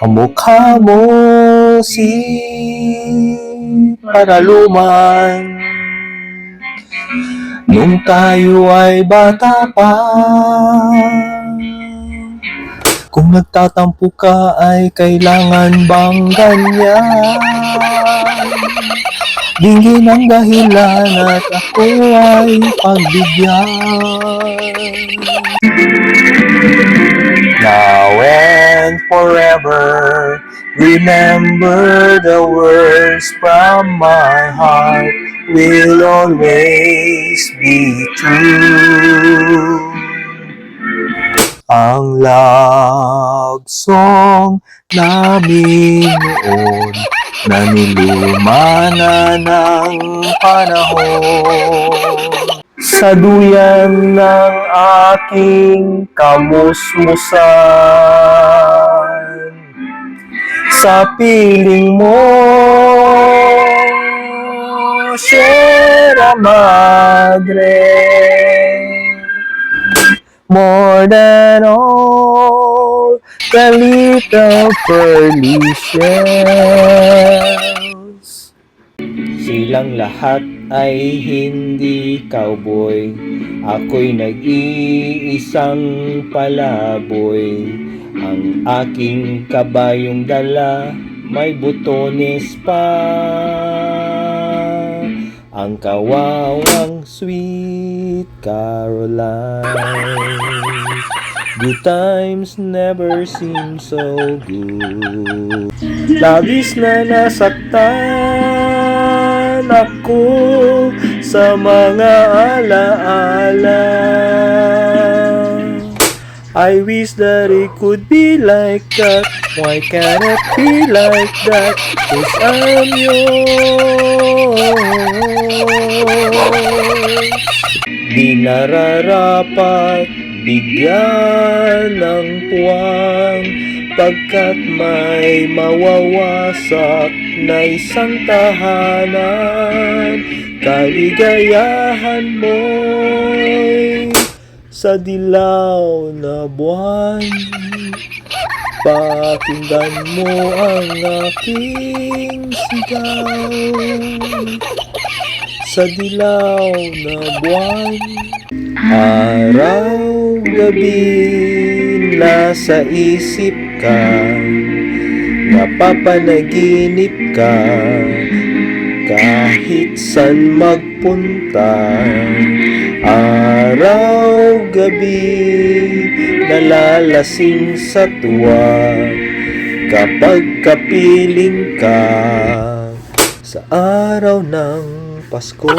Kamukha mo si Paraluman nung tayo ay bata pa. Kung nagtatampo ka ay kailangan bang ganyan? Dingin ang dahilan at ako ay pagbigyan. Now and forever, remember the words from my heart will always be true. Ang love song namin noon na niluma na ng panahon. Sa duyan ng aking kamusmusan, sa piling mo, Sierra Madre. More than all the little pearly shells. Silang lahat ay hindi cowboy, ako'y nag-iisang palaboy. Ang aking kabayong dala may butones pa. Ang kawawang Sweet Caroline. Good times never seem so good. Labis na nasaktan ako sa mga alaala. I wish that it could be like that. Why can't it be like that? 'Cause I'm yours. Di nararapat bigyan ng puwang pagkat may mawawasak na isang tahanan. Kaligayahan mo'y sa dilaw na buwan. Pakinggan mo ang aking sigaw sa dilaw na buwan. Araw, gabi, nasa isip ka, napapanaginip ka, kahit san magpunta. Araw, gabi, nalalasing sa tuwa kapag kapiling ka sa araw ng Pasko.